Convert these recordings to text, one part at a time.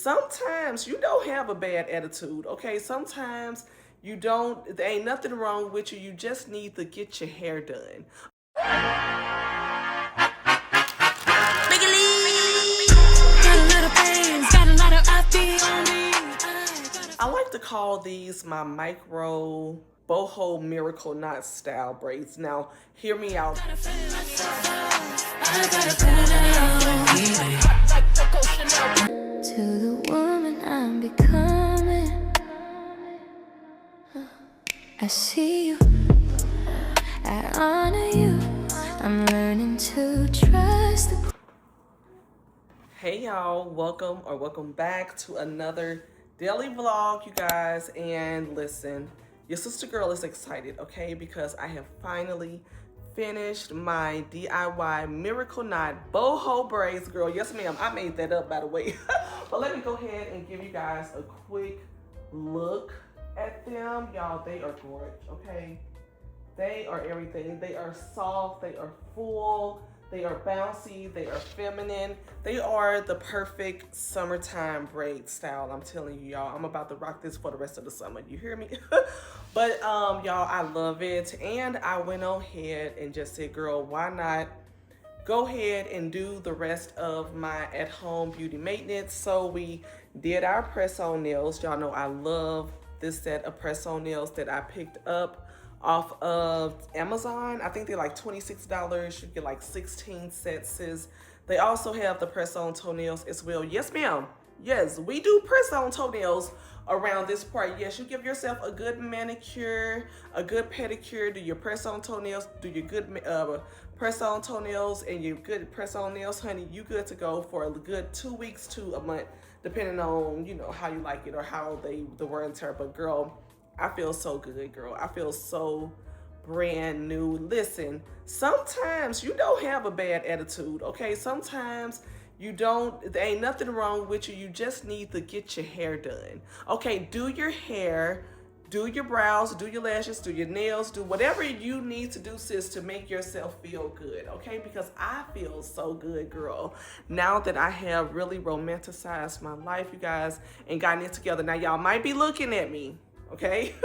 sometimes you don't have a bad attitude, okay? Sometimes you don't, there ain't nothing wrong with you. You just need to get your hair done. I like to call these my micro boho miracle knot style braids. Now, hear me out. To the woman I'm becoming, I see you, I honor you, I'm learning to trust. Hey y'all, welcome back to another daily vlog, you guys. And listen, your sister girl is excited, okay, because I have finally finished my DIY miracle knot boho braids, girl. Yes ma'am, I made that up, by the way. But let me go ahead and give you guys a quick look at them. Y'all, they are gorgeous, okay? They are everything. They are soft, they are full, they are bouncy, they are feminine. They are the perfect summertime braid style. I'm telling you, y'all, I'm about to rock this for the rest of the summer. You hear me? But y'all, I love it. And I went on ahead and just said, girl, why not go ahead and do the rest of my at-home beauty maintenance? So we did our press-on nails. Y'all know I love this set of press-on nails that I picked up off of Amazon. I think they're like $26. You get like 16 sets. They also have the press-on toenails as well. Yes, ma'am. Yes, we do press-on toenails around this part. Yes, you give yourself a good manicure, a good pedicure, do your press-on toenails, do your good press-on toenails and your good press-on nails, honey. You good to go for a good 2 weeks to a month, depending on, you know, how you like it or how the wear and tear. But girl, I feel so good, girl. I feel so brand new. Listen, sometimes you don't have a bad attitude, okay? Sometimes you don't, there ain't nothing wrong with you. You just need to get your hair done. Okay, do your hair, do your brows, do your lashes, do your nails, do whatever you need to do, sis, to make yourself feel good, okay? Because I feel so good, girl, now that I have really romanticized my life, you guys, and gotten it together. Now, y'all might be looking at me, okay,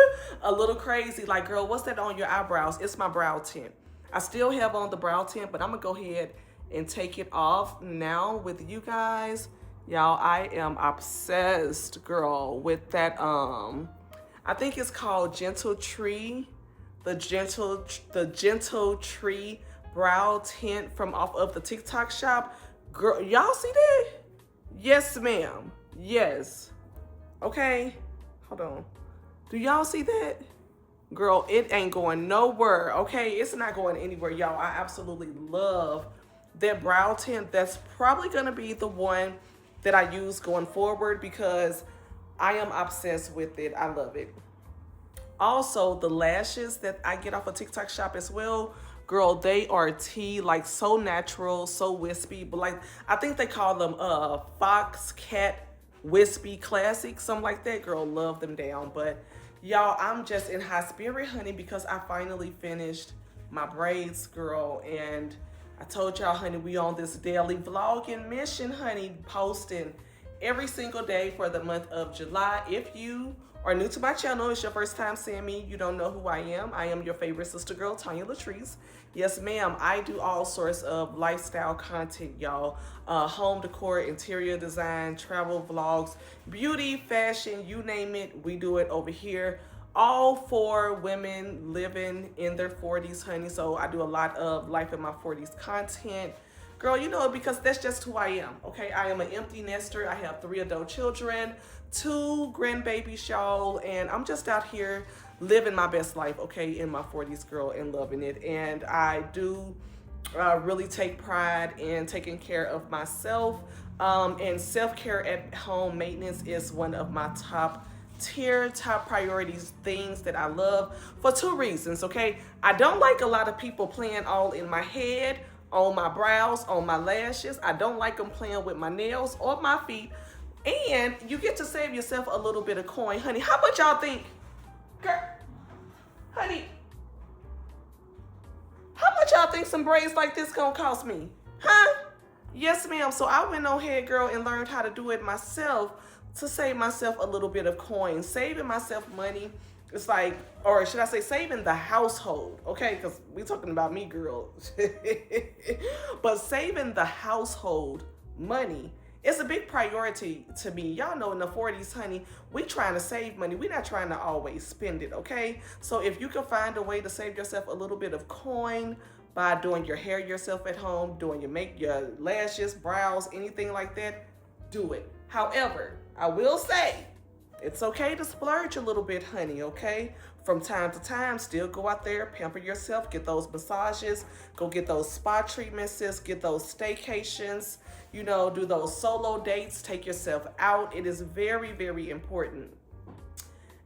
a little crazy, like, girl, what's that on your eyebrows? It's my brow tint. I still have on the brow tint, but I'm gonna go ahead and take it off now with you guys. Y'all, I am obsessed, girl, with that, I think it's called Gentle Tree, the Gentle Tree brow tint from off of the TikTok shop. Girl, y'all see that? Yes, ma'am. Yes. Okay, hold on. Do y'all see that? Girl, it ain't going nowhere, okay? It's not going anywhere, y'all. I absolutely love that brow tint. That's probably gonna be the one that I use going forward because I am obsessed with it. I love it. Also, the lashes that I get off of TikTok shop as well, girl, they are tea, like so natural, so wispy. But like, I think they call them Fox Cat Wispy Classic, something like that. Girl, love them down. But y'all, I'm just in high spirit, honey, because I finally finished my braids, girl. And I told y'all, honey, we on this daily vlogging mission, honey, posting every single day for the month of July. If you are new to my channel, it's your first time seeing me, you don't know who I am your favorite sister girl, Tanya Latrice. Yes, ma'am, I do all sorts of lifestyle content, y'all. Home decor, interior design, travel vlogs, beauty, fashion, you name it, we do it over here. All for women living in their 40s, honey. So I do a lot of life in my 40s content. Girl, you know, because that's just who I am, okay? I am an empty nester. I have 3 adult children, 2 grandbabies, y'all, and I'm just out here living my best life, okay, in my 40s, girl, and loving it. And I do really take pride in taking care of myself, and self-care at home maintenance is one of my top priorities, things that I love for 2 reasons, okay? I don't like a lot of people playing all in my head, on my brows, on my lashes. I don't like them playing with my nails or my feet. And you get to save yourself a little bit of coin, honey. How much y'all think? Girl, honey, how much y'all think some braids like this gonna cost me? Huh? Yes, ma'am. So I went on ahead, girl, and learned how to do it myself to save myself a little bit of coin, saving myself money. It's like, or should I say, saving the household, okay? Because we talking about me, girl. But saving the household money is a big priority to me. Y'all know in the 40s, honey, we trying to save money. We're not trying to always spend it, okay? So if you can find a way to save yourself a little bit of coin by doing your hair yourself at home, doing your lashes, brows, anything like that, do it. However, I will say, it's okay to splurge a little bit, honey, okay? From time to time, still go out there, pamper yourself, get those massages, go get those spa treatments, sis, get those staycations, you know, do those solo dates, take yourself out. It is very, very important,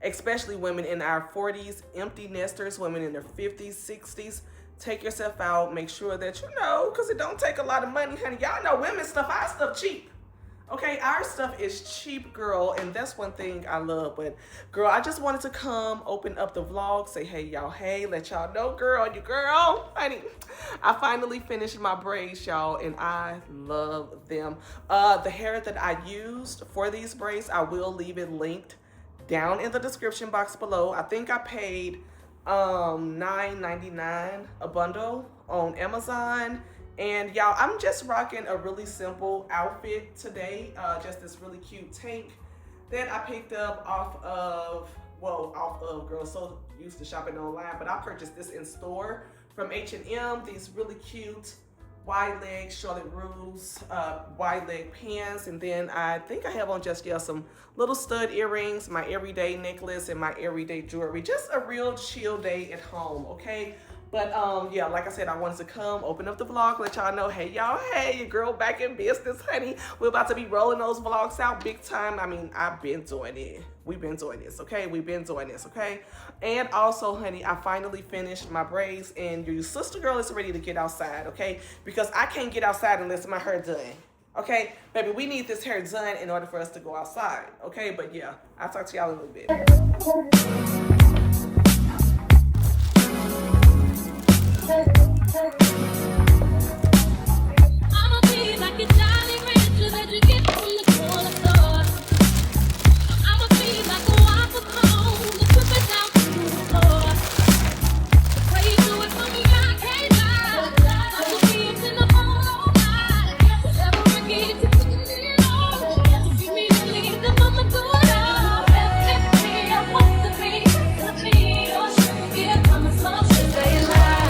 especially women in our 40s, empty nesters, women in their 50s, 60s. Take yourself out, make sure that you know, because it don't take a lot of money, honey. Y'all know women's stuff, our stuff cheap. Okay, our stuff is cheap, girl, and that's one thing I love. But, girl, I just wanted to come, open up the vlog, say, hey, y'all, hey, let y'all know, girl, you girl, honey. I finally finished my braids, y'all, and I love them. The hair that I used for these braids, I will leave it linked down in the description box below. I think I paid $9.99 a bundle on Amazon. And y'all, I'm just rocking a really simple outfit today. Just this really cute tank that I picked up off of, girl, so used to shopping online, but I purchased this in store from H&M. These really cute wide leg Charlotte Russe wide leg pants. And then I think I have on just, some little stud earrings, my everyday necklace, and my everyday jewelry. Just a real chill day at home, okay? But yeah, like I said, I wanted to come, open up the vlog, let y'all know, hey y'all, hey, your girl back in business, honey. We're about to be rolling those vlogs out big time. I mean, I've been doing it. We've been doing this, okay? We've been doing this, okay? And also, honey, I finally finished my braids, and your sister girl is ready to get outside, okay? Because I can't get outside unless my hair done, okay? Baby, we need this hair done in order for us to go outside, okay? But yeah, I'll talk to y'all in a little bit. I'ma be like a Jolly Rancher that you get from the corner store. I'ma be like a waffle cone that you put down to the floor. The way you do it for me, I can't lie. I'ma be in the mall all night. Whatever I get to put it on. Give me the lead, the mama do it all. Everything I want to be, or yeah, I'm a small shit, they lie.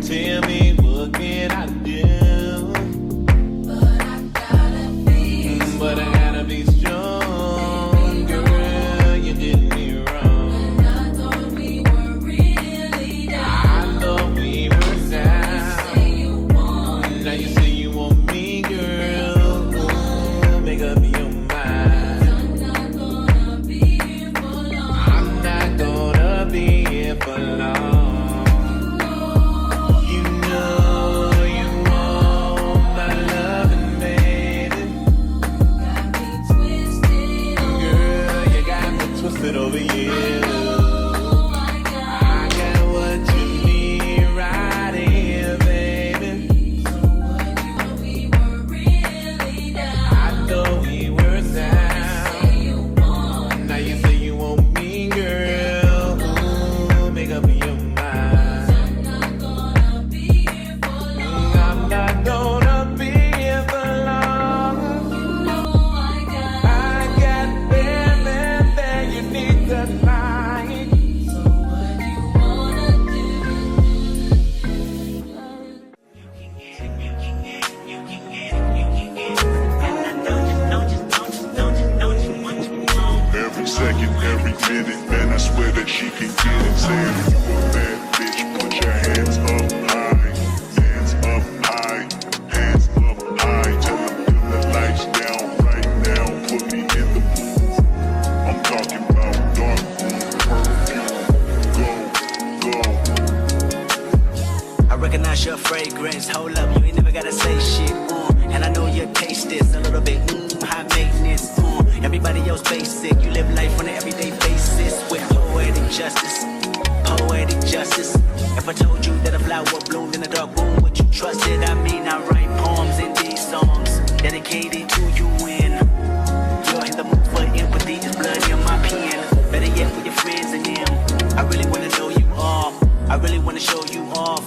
Tell me what can I do? here for long. You know you want my loving, baby. Girl, you got me twisted over you. Your fragrance, hold up, you ain't never gotta say shit, and I know your taste is a little bit, high maintenance, everybody else basic, you live life on an everyday basis, with poetic justice, if I told you that a flower bloomed in a dark room, would you trust it? I mean, I write poems in these songs, dedicated to you when you're in the mood for empathy, there's blood in my pen, better yet with your friends and them, I really wanna know you off, I really wanna show you off.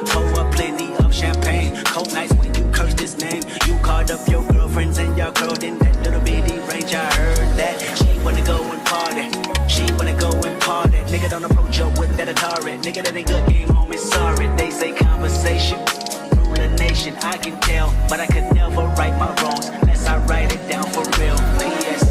Pour up plenty of champagne. Cold nights when you curse this name. You called up your girlfriends and y'all curled in that little bitty range. I heard that she wanna go and party. Nigga don't approach her with that Atari. Nigga that ain't good game home is sorry. They say conversation rule a nation. I can tell, but I could never right my wrongs unless I write it down for real. P.S.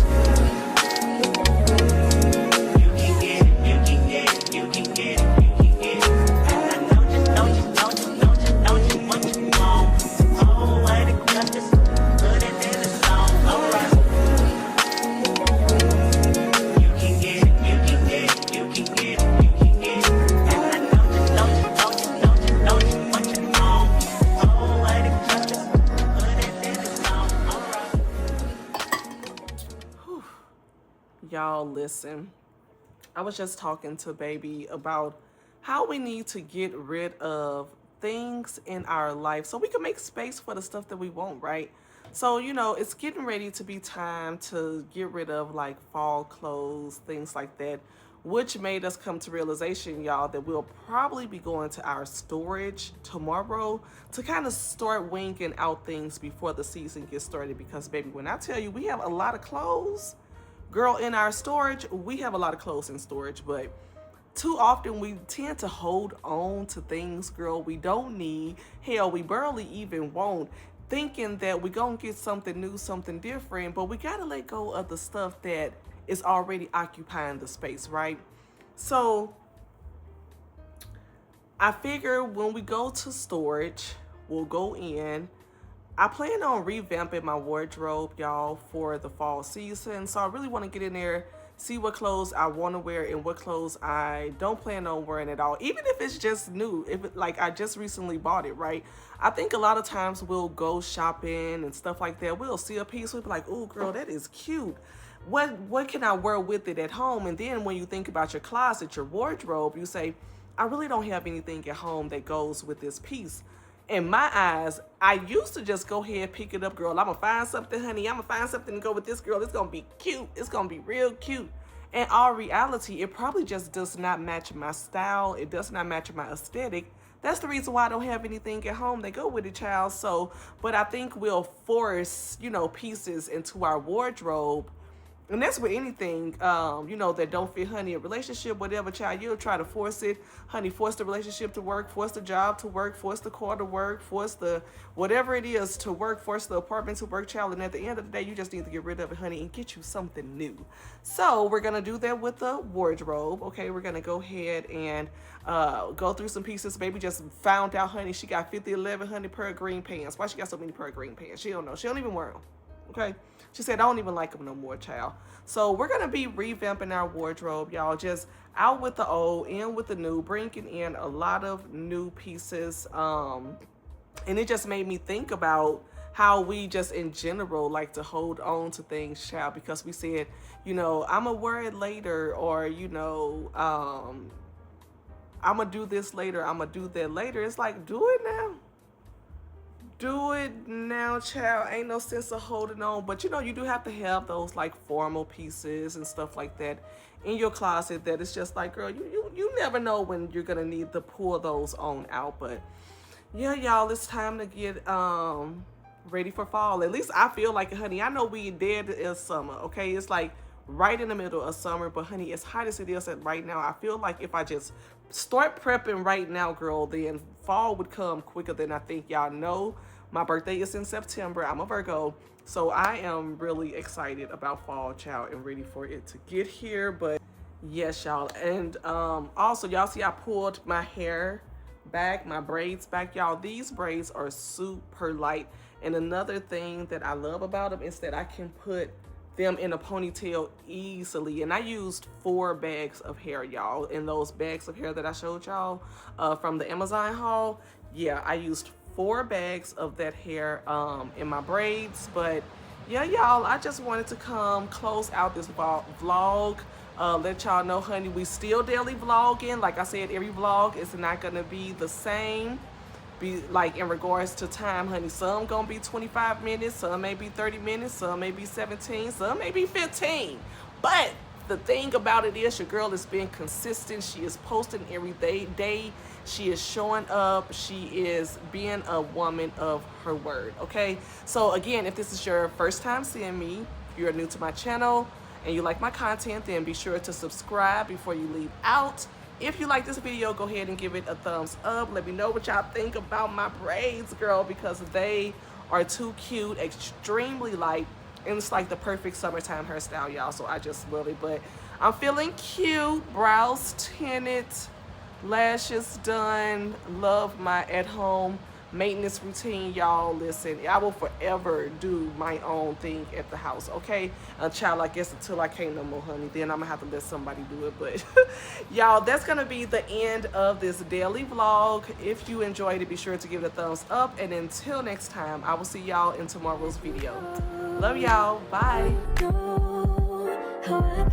Y'all listen, I was just talking to baby about how we need to get rid of things in our life so we can make space for the stuff that we want, right? So, you know, it's getting ready to be time to get rid of like fall clothes, things like that, which made us come to realization, y'all, that we'll probably be going to our storage tomorrow to kind of start winging out things before the season gets started. Because baby, when I tell you we have a lot of clothes, girl, in our storage, we have a lot of clothes in storage, but too often we tend to hold on to things, girl, we don't need. Hell, we barely even want, thinking that we're gonna get something new, something different, but we gotta let go of the stuff that is already occupying the space, right? So I figure when we go to storage, we'll go in. I plan on revamping my wardrobe, y'all, for the fall season. So I really want to get in there, see what clothes I want to wear and what clothes I don't plan on wearing at all. Even if it's just new, if it, like I just recently bought it, right? I think a lot of times we'll go shopping and stuff like that. We'll see a piece, we'll be like, oh girl, that is cute. What can I wear with it at home? And then when you think about your closet, your wardrobe, you say, I really don't have anything at home that goes with this piece. In my eyes, I used to just go ahead and pick it up, girl. I'm gonna find something, honey. I'm gonna find something to go with this, girl. It's gonna be cute. It's gonna be real cute. In all reality, it probably just does not match my style. It does not match my aesthetic. That's the reason why I don't have anything at home that go with it, child. So, but I think we'll force, you know, pieces into our wardrobe. And that's with anything, you know, that don't fit, honey, a relationship, whatever, child, you'll try to force it. Honey, force the relationship to work, force the job to work, force the car to work, force the whatever it is to work, force the apartment to work, child. And at the end of the day, you just need to get rid of it, honey, and get you something new. So we're going to do that with the wardrobe, okay? We're going to go ahead and go through some pieces. Baby just found out, honey, she got 50, 1100 pair of green pants. Why she got so many pair of green pants? She don't know. She don't even wear them. okay? She said, I don't even like them no more, child. So we're going to be revamping our wardrobe, y'all. Just out with the old, in with the new, bringing in a lot of new pieces. And it just made me think about how we just in general like to hold on to things, child, because we said, you know, I'm going to wear it later, or, you know, I'm going to do this later, I'm going to do that later. It's like, do it now. Do it now, child. Ain't no sense of holding on. But you know, you do have to have those like formal pieces and stuff like that in your closet that it's just like, girl, you never know when you're gonna need to pull those on out. But yeah, y'all, it's time to get ready for fall. At least I feel like it, honey. I know we dead in summer, okay? It's like right in the middle of summer, but honey, as hot as it is at right now, I feel like if I just start prepping right now, girl, then fall would come quicker than I think. Y'all know my birthday is in September. I'm a Virgo, so I am really excited about fall, child, and ready for it to get here. But yes, y'all, and also y'all see I pulled my hair back, my braids back, y'all. These braids are super light, and another thing that I love about them is that I can put them in a ponytail easily. And I used 4 bags of hair, y'all, in those bags of hair that I showed y'all from the Amazon haul. Yeah, I used 4 bags of that hair in my braids. But yeah, y'all, I just wanted to come close out this vlog, let y'all know, honey, we still daily vlogging. Like I said, every vlog is not gonna be the same. Be like in regards to time, honey. Some gonna be 25 minutes, some may be 30 minutes, some may be 17, some may be 15. But the thing about it is, your girl is being consistent. She is posting every day. She is showing up. She is being a woman of her word, okay? So again, if this is your first time seeing me, if you're new to my channel and you like my content, then be sure to subscribe before you leave out. If you like this video, go ahead and give it a thumbs up. Let me know what y'all think about my braids, girl, because they are too cute, extremely light, and it's like the perfect summertime hairstyle, y'all. So I just love it. But I'm feeling cute, brows tinted, lashes done. Love my at-home maintenance routine, y'all. Listen, I will forever do my own thing at the house, okay? Child, I guess until I can't no more, honey, then I'm gonna have to let somebody do it. But y'all, that's gonna be the end of this daily vlog. If you enjoyed it, be sure to give it a thumbs up, and until next time, I will see y'all in tomorrow's video. Love y'all. Bye. How I